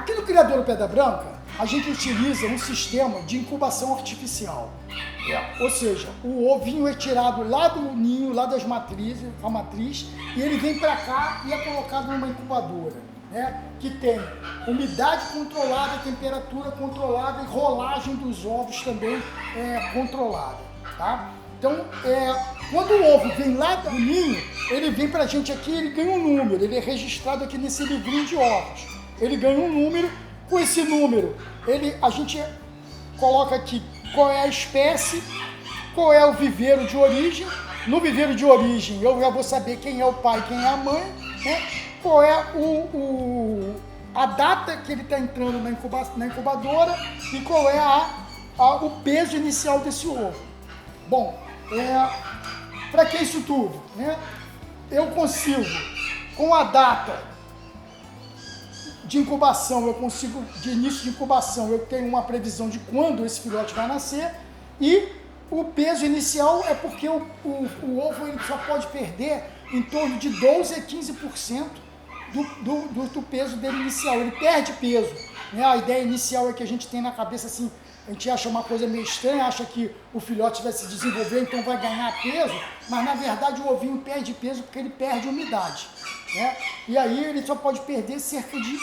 Aqui no Criadouro Pedra Branca, a gente utiliza um sistema de incubação artificial. Ou seja, o ovinho é tirado lá do ninho, lá das matrizes, a matriz, e ele vem para cá e é colocado numa incubadora, né, que tem umidade controlada, temperatura controlada e rolagem dos ovos também controlada. Tá? Então, quando o ovo vem lá do ninho, ele vem para a gente aqui, ele ganha um número, ele é registrado aqui nesse livrinho de ovos. Ele ganha um número, com esse número a gente coloca aqui qual é a espécie, qual é o viveiro de origem. No viveiro de origem eu já vou saber quem é o pai e quem é a mãe, né? Qual é a data que ele está entrando na incubadora e qual é o peso inicial desse ovo. Bom, para que isso tudo? Né? Eu consigo, com a data de incubação, de início de incubação, eu tenho uma previsão de quando esse filhote vai nascer, e o peso inicial é porque o ovo ele só pode perder em torno de 12% a 15% do peso dele inicial. Ele perde peso, né? A ideia inicial é que a gente tem na cabeça assim, a gente acha uma coisa meio estranha, acha que o filhote vai se desenvolver, então vai ganhar peso, mas na verdade o ovinho perde peso porque ele perde umidade, né? E aí ele só pode perder cerca de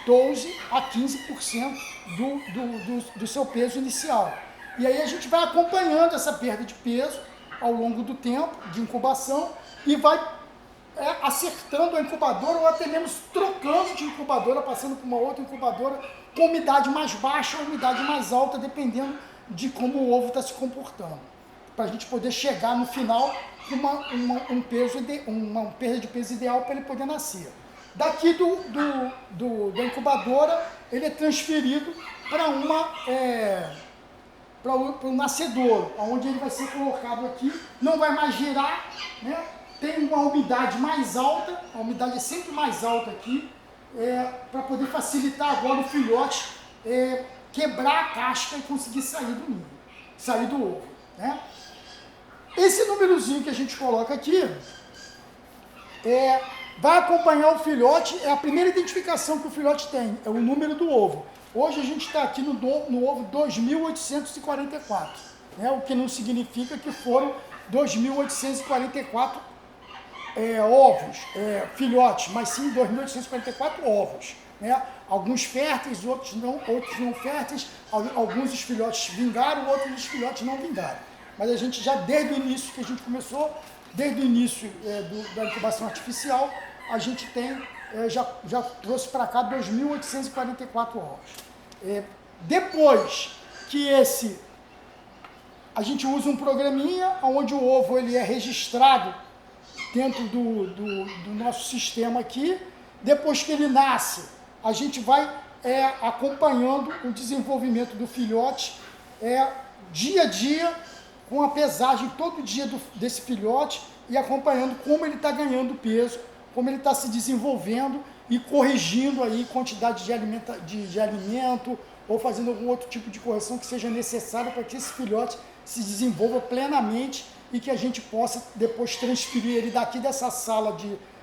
12% a 15% do seu peso inicial. E aí a gente vai acompanhando essa perda de peso ao longo do tempo de incubação e vai acertando a incubadora ou até mesmo trocando de incubadora, passando por uma outra incubadora com umidade mais baixa ou umidade mais alta, dependendo de como o ovo está se comportando. Para a gente poder chegar no final com uma perda de peso ideal para ele poder nascer. Daqui da incubadora, ele é transferido para um nascedouro, onde ele vai ser colocado aqui, não vai mais girar, né? Tem uma umidade mais alta, a umidade é sempre mais alta aqui, para poder facilitar agora o filhote quebrar a casca e conseguir sair do ninho, sair do ovo, né? Esse númerozinho que a gente coloca aqui vai acompanhar o filhote, é a primeira identificação que o filhote tem, é o número do ovo. Hoje a gente está aqui no ovo 2.844, né? O que não significa que foram 2.844 ovos, filhotes, mas sim 2.844 ovos, né? Alguns férteis, outros não férteis, alguns dos filhotes vingaram, outros dos filhotes não vingaram. Mas a gente já, desde o início que a gente começou, desde o início da incubação artificial, a gente tem, já trouxe para cá 2.844 ovos. Depois que a gente usa um programinha onde o ovo ele é registrado dentro do nosso sistema aqui. Depois que ele nasce, a gente vai acompanhando o desenvolvimento do filhote dia a dia, com a pesagem todo dia desse filhote e acompanhando como ele está ganhando peso, como ele está se desenvolvendo e corrigindo aí quantidade de alimento ou fazendo algum outro tipo de correção que seja necessária para que esse filhote se desenvolva plenamente e que a gente possa depois transferir ele daqui dessa sala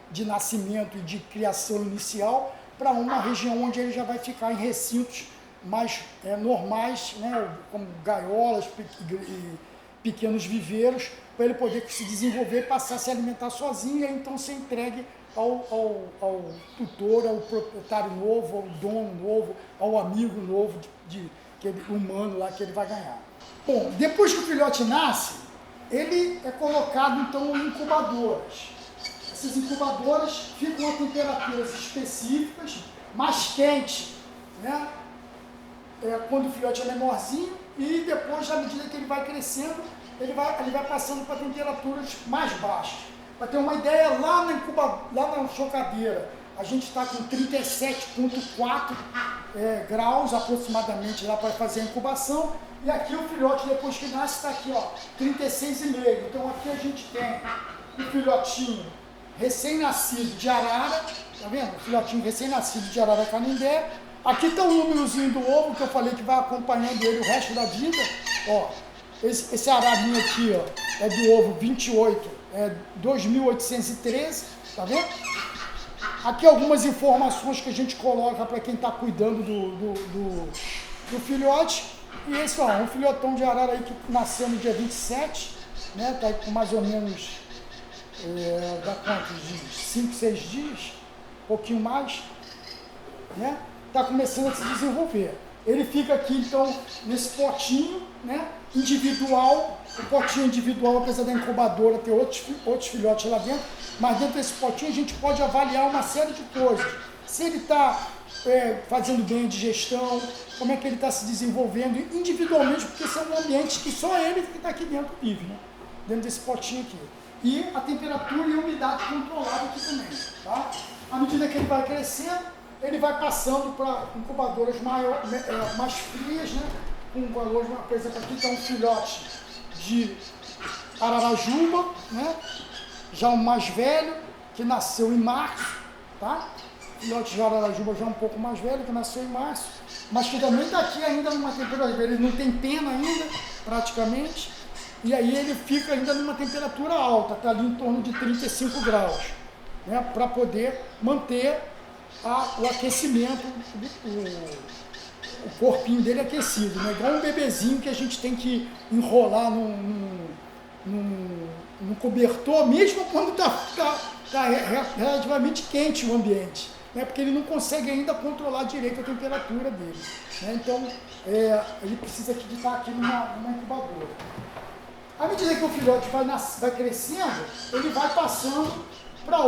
de nascimento e de criação inicial para uma região onde ele já vai ficar em recintos mais normais, né, como gaiolas e pequenos viveiros, para ele poder se desenvolver e passar a se alimentar sozinho, e então ser entregue ao tutor, ao proprietário novo, ao dono novo, ao amigo novo humano lá que ele vai ganhar. Bom, depois que o filhote nasce, ele é colocado então em incubadoras. Essas incubadoras ficam a temperaturas específicas, mais quente, né? Quando o filhote é menorzinho, e depois, à medida que ele vai crescendo, ele vai passando para temperaturas mais baixas. Para ter uma ideia, lá na chocadeira, a gente está com 37,4 graus aproximadamente lá para fazer a incubação, e aqui o filhote, depois que nasce, está aqui, ó, 36,5. Então aqui a gente tem o filhotinho recém-nascido de arara, tá vendo? O filhotinho recém-nascido de arara canindé. Aqui está o númerozinho do ovo, que eu falei que vai acompanhando ele o resto da vida. Ó, esse ararinho aqui, ó, é do ovo 28, 2.813, tá vendo? Aqui algumas informações que a gente coloca para quem está cuidando do filhote. E esse, ó, um filhotão de arara aí que nasceu no dia 27, né? Tá aí com mais ou menos, dá quantos dias? 5, 6 dias, um pouquinho mais, né? Tá começando a se desenvolver. Ele fica aqui, então, nesse potinho, né? Individual. O potinho individual, apesar da incubadora ter outros filhotes lá dentro, mas dentro desse potinho a gente pode avaliar uma série de coisas. Se ele está fazendo bem a digestão, como é que ele está se desenvolvendo individualmente, porque esse é um ambiente que só ele que está aqui dentro vive, né? Dentro desse potinho aqui. E a temperatura e a umidade controlada aqui também, tá? À medida que ele vai crescendo, ele vai passando para incubadoras mais frias, né? Com valores, por exemplo, aqui está um filhote de ararajuba, né? Já o mais velho, que nasceu em março, tá? Filhote de ararajuba já um pouco mais velho, que nasceu em março, mas que também está aqui ainda numa temperatura, ele não tem pena ainda, praticamente, e aí ele fica ainda numa temperatura alta, está ali em torno de 35 graus, né? Para poder manter o aquecimento, o corpinho dele aquecido, né? Igual um bebezinho que a gente tem que enrolar num cobertor, mesmo quando tá relativamente quente o ambiente, né? Porque ele não consegue ainda controlar direito a temperatura dele, né? Então, ele precisa de estar aqui numa incubadora. À medida que o filhote vai crescendo, ele vai passando para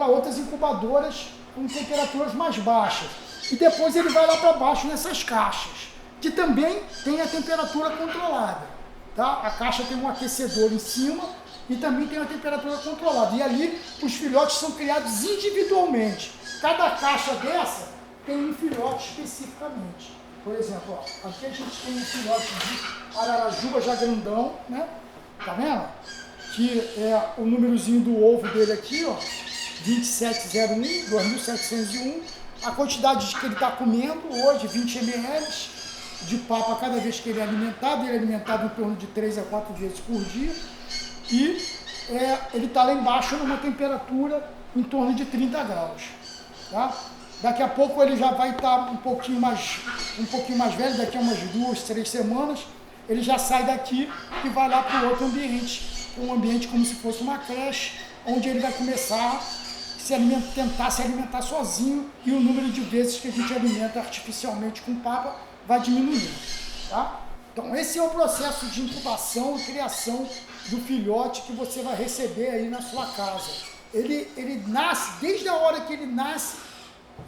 outras incubadoras com temperaturas mais baixas. E depois ele vai lá para baixo nessas caixas, que também tem a temperatura controlada. Tá? A caixa tem um aquecedor em cima e também tem a temperatura controlada. E ali os filhotes são criados individualmente. Cada caixa dessa tem um filhote especificamente. Por exemplo, ó, aqui a gente tem um filhote de ararajuba já grandão, né? Tá vendo? Que é o númerozinho do ovo dele aqui, ó, 2701, 2701. A quantidade que ele está comendo hoje, 20 ml de papa a cada vez que ele é alimentado em torno de 3 a 4 vezes por dia. E ele está lá embaixo numa temperatura em torno de 30 graus. Tá? Daqui a pouco ele já vai estar um pouquinho mais velho, daqui a umas 2, 3 semanas, ele já sai daqui e vai lá para o outro ambiente, um ambiente como se fosse uma creche, onde ele vai começar tentar se alimentar sozinho e o número de vezes que a gente alimenta artificialmente com papa vai diminuindo. Tá? Então esse é o processo de incubação e criação do filhote que você vai receber aí na sua casa. Ele nasce, desde a hora que ele nasce,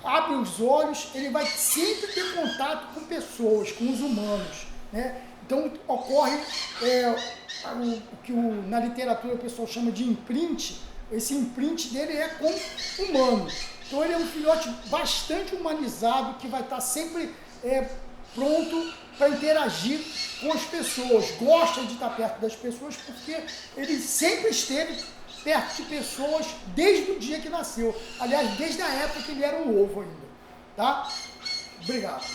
abre os olhos, ele vai sempre ter contato com pessoas, com os humanos, né? Então ocorre o que na literatura o pessoal chama de imprint. Esse imprint dele é com humano. Então ele é um filhote bastante humanizado, que vai estar sempre pronto para interagir com as pessoas. Gosta de estar perto das pessoas porque ele sempre esteve perto de pessoas desde o dia que nasceu. Aliás, desde a época que ele era um ovo ainda. Tá? Obrigado.